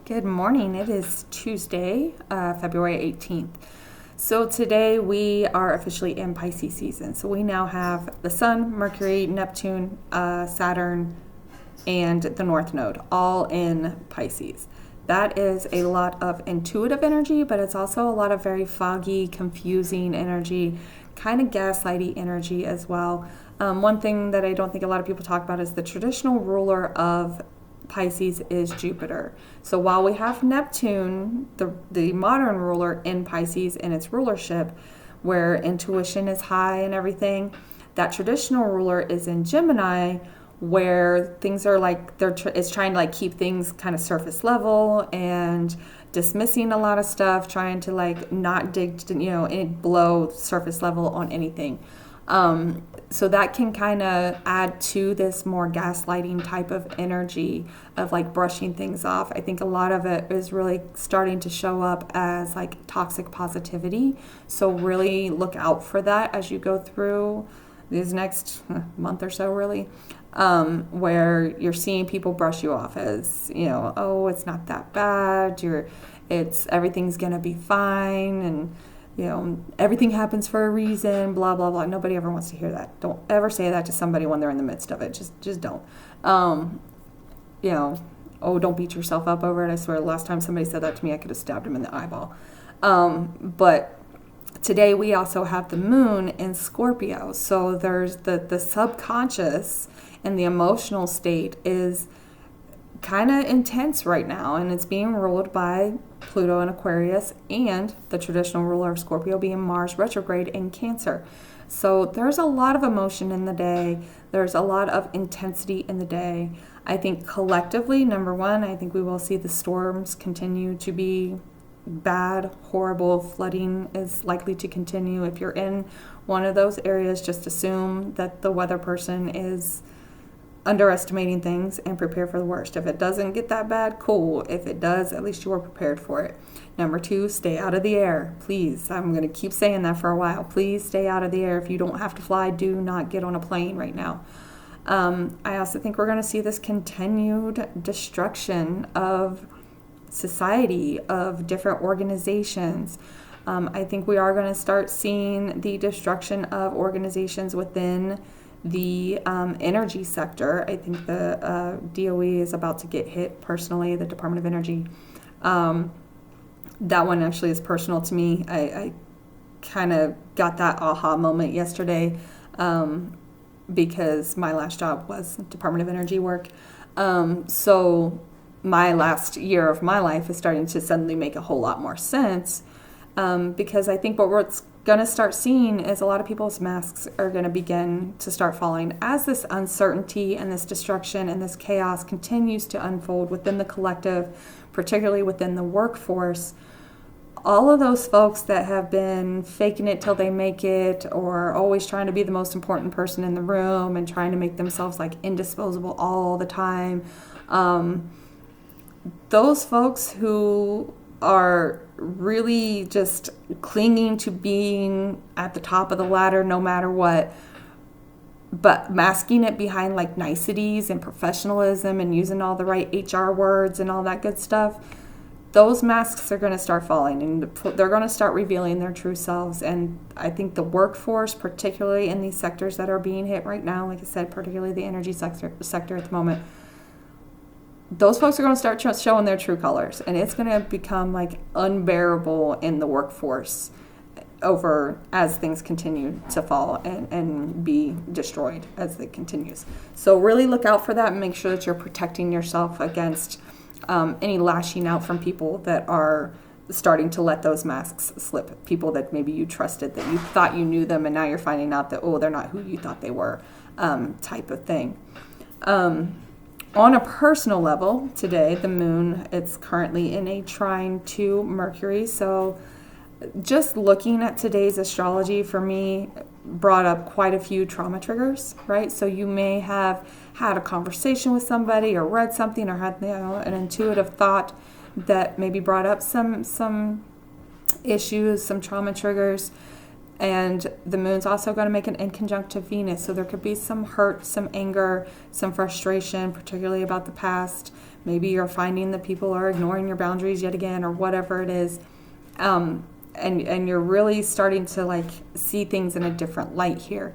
Good morning. It is Tuesday, February 18th. So today we are officially in Pisces season. So we now have the Sun, Mercury, Neptune, Saturn, and the North Node all in Pisces. That is a lot of intuitive energy, but it's also a lot of very foggy, confusing energy, kind of gaslighty energy as well. One thing that I don't think a lot of people talk about is the traditional ruler of Pisces is Jupiter. So while we have Neptune, the modern ruler in Pisces in its rulership, where intuition is high and everything, that traditional ruler is in Gemini, where things are like it's trying to like keep things kind of surface level and dismissing a lot of stuff, trying to like not dig below surface level on anything. So that can kind of add to this more gaslighting type of energy of like brushing things off. I think a lot of it is really starting to show up as like toxic positivity. So really look out for that as you go through these next month or so, really, where you're seeing people brush you off as, oh, it's not that bad. Everything's going to be fine. And everything happens for a reason, blah, blah, blah. Nobody ever wants to hear that. Don't ever say that to somebody when they're in the midst of it. Just don't. Don't beat yourself up over it. I swear the last time somebody said that to me, I could have stabbed him in the eyeball. But today we also have the moon in Scorpio. So there's the subconscious and the emotional state is kind of intense right now, and it's being ruled by Pluto in Aquarius and the traditional ruler of Scorpio being Mars retrograde in Cancer. So there's a lot of emotion in the day. There's a lot of intensity in the day. I think collectively, number one, I think we will see the storms continue to be bad, horrible. Flooding is likely to continue. If you're in one of those areas, just assume that the weather person is underestimating things and prepare for the worst. If it doesn't get that bad, cool. If it does, at least you were prepared for it. Number two, stay out of the air. Please. I'm going to keep saying that for a while. Please stay out of the air. If you don't have to fly, do not get on a plane right now. I also think we're going to see this continued destruction of society, of different organizations. I think we are going to start seeing the destruction of organizations within the energy sector. I think the DOE is about to get hit personally, the Department of Energy. That one actually is personal to me. I kind of got that aha moment yesterday because my last job was Department of Energy work. So my last year of my life is starting to suddenly make a whole lot more sense because I think what we're going to start seeing is a lot of people's masks are going to begin to start falling as this uncertainty and this destruction and this chaos continues to unfold within the collective, particularly within the workforce. All of those folks that have been faking it till they make it, or always trying to be the most important person in the room and trying to make themselves like indisposable all the time, those folks who are really just clinging to being at the top of the ladder no matter what, but masking it behind like niceties and professionalism and using all the right HR words and all that good stuff, those masks are going to start falling and they're going to start revealing their true selves. And I think the workforce, particularly in these sectors that are being hit right now, like I said, particularly the energy sector at the moment, those folks are going to start showing their true colors, and it's going to become like unbearable in the workforce over as things continue to fall and be destroyed as it continues. So really look out for that and make sure that you're protecting yourself against any lashing out from people that are starting to let those masks slip. People that maybe you trusted, that you thought you knew them, and now you're finding out that, they're not who you thought they were, type of thing. On a personal level, today, the moon, it's currently in a trine to Mercury. So just looking at today's astrology for me brought up quite a few trauma triggers, right? So you may have had a conversation with somebody or read something or had an intuitive thought that maybe brought up some issues, some trauma triggers. And the moon's also going to make an inconjunct to Venus. So there could be some hurt, some anger, some frustration, particularly about the past. Maybe you're finding that people are ignoring your boundaries yet again, or whatever it is. And you're really starting to like see things in a different light here.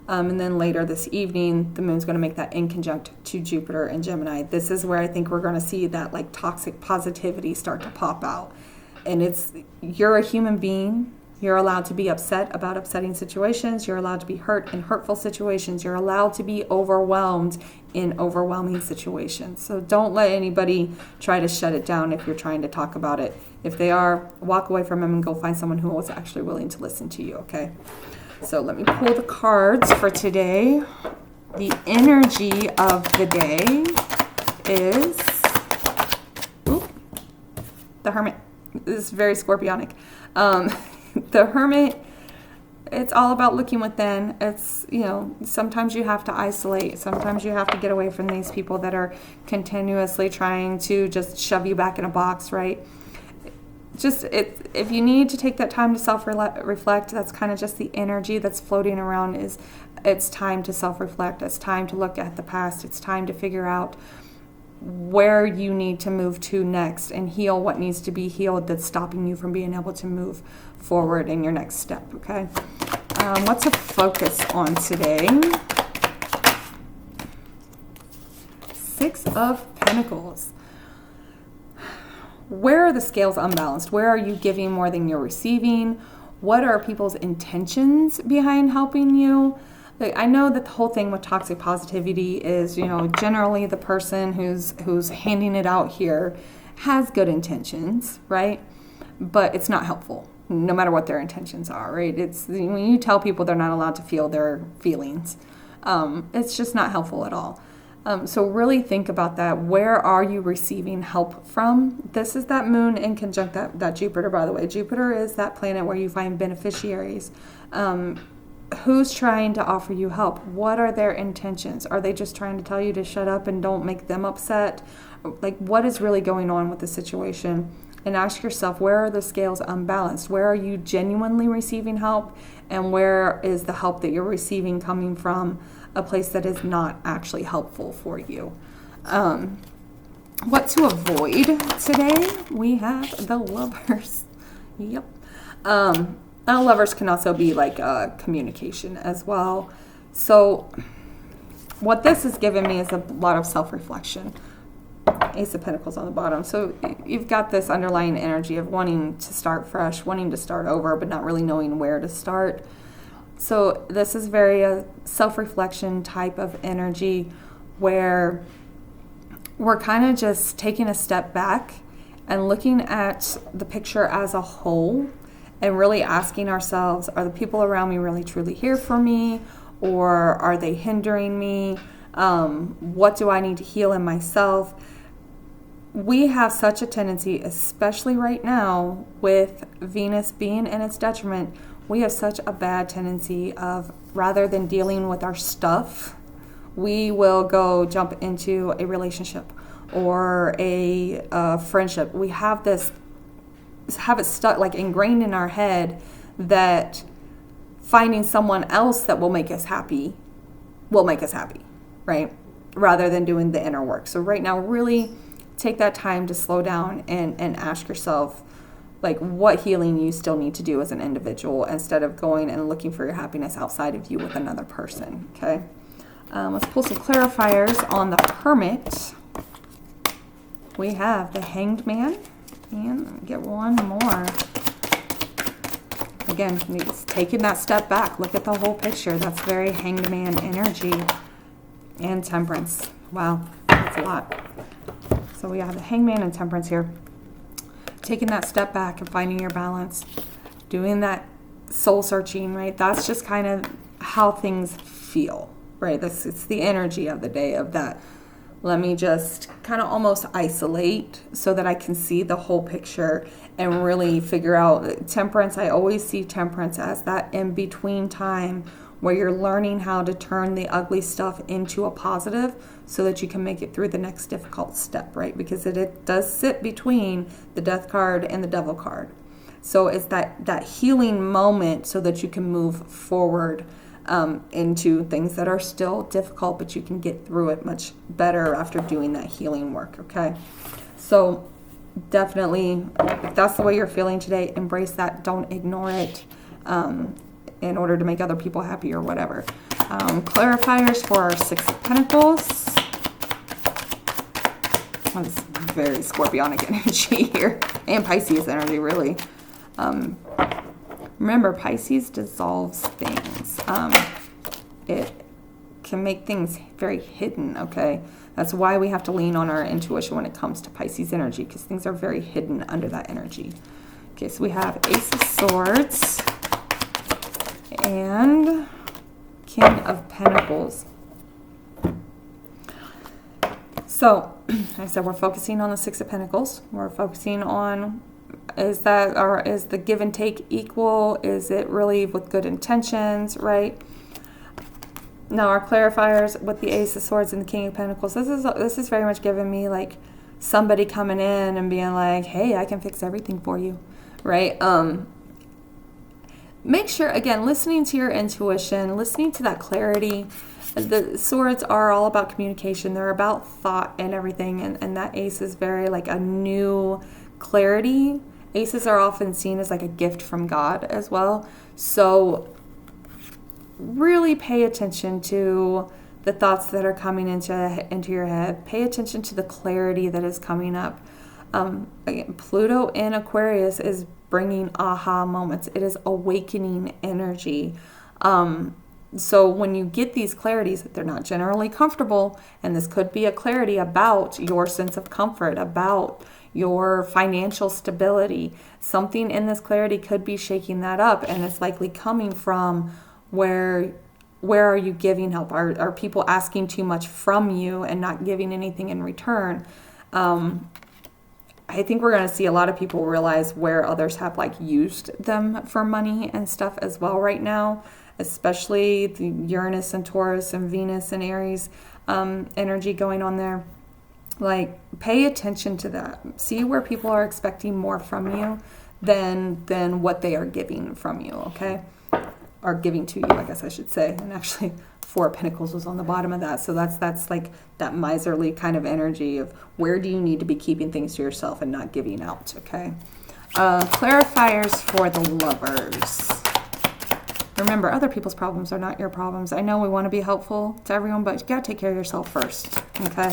And then later this evening, the moon's going to make that inconjunct to Jupiter and Gemini. This is where I think we're going to see that like toxic positivity start to pop out. And you're a human being. You're allowed to be upset about upsetting situations. You're allowed to be hurt in hurtful situations. You're allowed to be overwhelmed in overwhelming situations. So don't let anybody try to shut it down if you're trying to talk about it. If they are, walk away from them and go find someone who is actually willing to listen to you, okay? So let me pull the cards for today. The energy of the day is the Hermit. This is very Scorpionic. The Hermit, it's all about looking within. It's, sometimes you have to isolate. Sometimes you have to get away from these people that are continuously trying to just shove you back in a box, right? If you need to take that time to self-reflect, that's kind of just the energy that's floating around. It's time to self-reflect. It's time to look at the past. It's time to figure out where you need to move to next and heal what needs to be healed that's stopping you from being able to move forward in your next step, okay? What's a focus on today? Six of Pentacles. Where are the scales unbalanced? Where are you giving more than you're receiving? What are people's intentions behind helping you? I know that the whole thing with toxic positivity is, generally the person who's handing it out here has good intentions, right? But it's not helpful, no matter what their intentions are, right? It's when you tell people they're not allowed to feel their feelings, it's just not helpful at all. So really think about that. Where are you receiving help from? This is that moon in conjunct that Jupiter, by the way. Jupiter is that planet where you find beneficiaries. Who's trying to offer you help? What are their intentions? Are they just trying to tell you to shut up and don't make them upset? Like, what is really going on with the situation? And ask yourself, where are the scales unbalanced? Where are you genuinely receiving help? And where is the help that you're receiving coming from a place that is not actually helpful for you? What to avoid today? We have the Lovers. Yep. Now, lovers can also be like communication as well. So what this has given me is a lot of self-reflection. Ace of Pentacles on the bottom. So you've got this underlying energy of wanting to start fresh, wanting to start over, but not really knowing where to start. So this is very a self-reflection type of energy where we're kind of just taking a step back and looking at the picture as a whole and really asking ourselves, are the people around me really truly here for me, or are they hindering me? What do I need to heal in myself? We have such a tendency, especially right now with Venus being in its detriment, we have such a bad tendency of, rather than dealing with our stuff, we will go jump into a relationship or a friendship. We have it stuck, like ingrained in our head, that finding someone else that will make us happy, right? Rather than doing the inner work. So right now, really take that time to slow down and ask yourself, like, what healing you still need to do as an individual instead of going and looking for your happiness outside of you with another person, okay? Let's pull some clarifiers on the Hermit. We have the Hanged Man. And let me get one more. Again, it's taking that step back. Look at the whole picture. That's very Hanged Man energy. And Temperance. Wow, that's a lot. So we have the Hanged Man and Temperance here. Taking that step back and finding your balance. Doing that soul searching, right? That's just kind of how things feel, right? It's the energy of the day of that. Let me just kind of almost isolate so that I can see the whole picture and really figure out Temperance. I always see Temperance as that in-between time where you're learning how to turn the ugly stuff into a positive so that you can make it through the next difficult step, right? Because it does sit between the Death card and the Devil card. So it's that healing moment so that you can move forward into things that are still difficult, but you can get through it much better after doing that healing work, okay? So definitely, if that's the way you're feeling today, embrace that. Don't ignore it in order to make other people happy or whatever. Clarifiers for our Six of Pentacles. That's very scorpionic energy here. And Pisces energy, really. Remember, Pisces dissolves things. It can make things very hidden, okay? That's why we have to lean on our intuition when it comes to Pisces energy, because things are very hidden under that energy. Okay, so we have Ace of Swords and King of Pentacles. So, like I said, we're focusing on the Six of Pentacles. We're focusing on, is the give and take equal? Is it really with good intentions, right? Now our clarifiers with the Ace of Swords and the King of Pentacles, this is very much giving me like somebody coming in and being like, hey, I can fix everything for you, right? Make sure, again, listening to your intuition, listening to that clarity. The swords are all about communication. They're about thought and everything. And that ace is very like a new clarity. Aces are often seen as like a gift from God as well. So really pay attention to the thoughts that are coming into your head. Pay attention to the clarity that is coming up. Again, Pluto in Aquarius is bringing aha moments. It is awakening energy. So when you get these clarities, they're not generally comfortable, and this could be a clarity about your sense of comfort, about your financial stability. Something in this clarity could be shaking that up, and it's likely coming from where are you giving help? Are people asking too much from you and not giving anything in return? I think we're going to see a lot of people realize where others have like used them for money and stuff as well right now, especially the Uranus and Taurus and Venus and Aries energy going on there. Like, pay attention to that. See where people are expecting more from you than what they are giving from you, okay? Or giving to you, I guess I should say. And actually, Four of Pentacles was on the bottom of that. So that's like that miserly kind of energy of where do you need to be keeping things to yourself and not giving out, okay? Clarifiers for the lovers. Remember, other people's problems are not your problems. I know we want to be helpful to everyone, but you got to take care of yourself first, okay?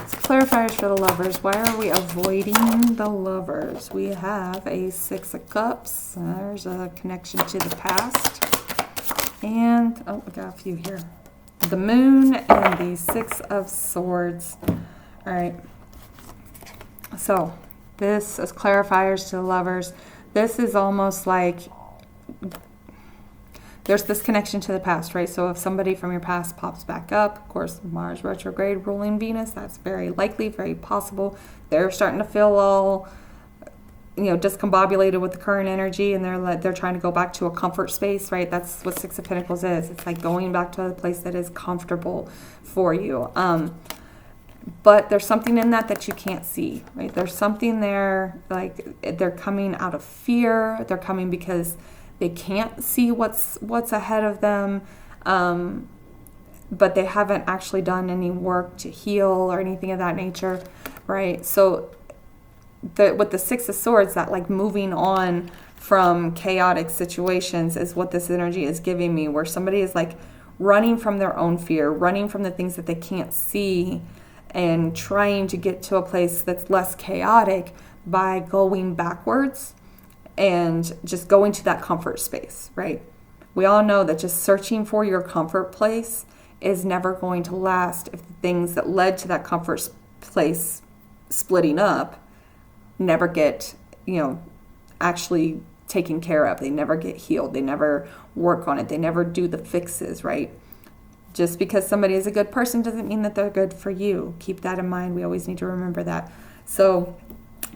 So clarifiers for the lovers. Why are we avoiding the lovers? We have a Six of Cups. There's a connection to the past. And, oh, we got a few here. The Moon and the Six of Swords. All right. So, this is clarifiers to the lovers. This is almost like there's this connection to the past, right? So if somebody from your past pops back up, of course, Mars retrograde ruling Venus, that's very likely, very possible. They're starting to feel all, discombobulated with the current energy, and they're trying to go back to a comfort space, right? That's what Six of Pentacles is. It's like going back to a place that is comfortable for you. But there's something in that you can't see, right? There's something there, like they're coming out of fear. They're coming because they can't see what's ahead of them, but they haven't actually done any work to heal or anything of that nature, right? So with the Six of Swords, that like moving on from chaotic situations is what this energy is giving me, where somebody is like running from their own fear, running from the things that they can't see, and trying to get to a place that's less chaotic by going backwards and just going to that comfort space, right? We all know that just searching for your comfort place is never going to last if the things that led to that comfort place splitting up never get, actually taken care of. They never get healed. They never work on it. They never do the fixes, right? Just because somebody is a good person doesn't mean that they're good for you. Keep that in mind. We always need to remember that. So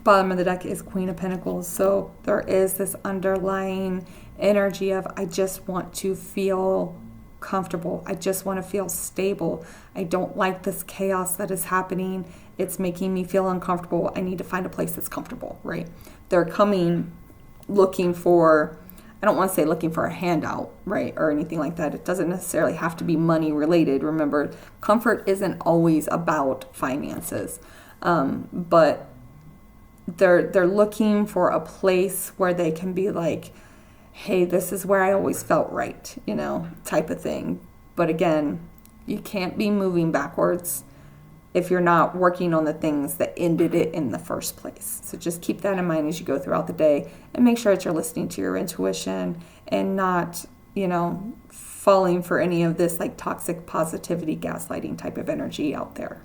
bottom of the deck is Queen of Pentacles. So there is this underlying energy of, I just want to feel comfortable. I just want to feel stable. I don't like this chaos that is happening. It's making me feel uncomfortable. I need to find a place that's comfortable, right? They're coming looking for, I don't want to say looking for a handout, right, or anything like that. It doesn't necessarily have to be money related. Remember, comfort isn't always about finances, but they're looking for a place where they can be like, hey, this is where I always felt right, type of thing. But again, you can't be moving backwards if you're not working on the things that ended it in the first place. So just keep that in mind as you go throughout the day, and make sure that you're listening to your intuition and not, falling for any of this like toxic positivity, gaslighting type of energy out there.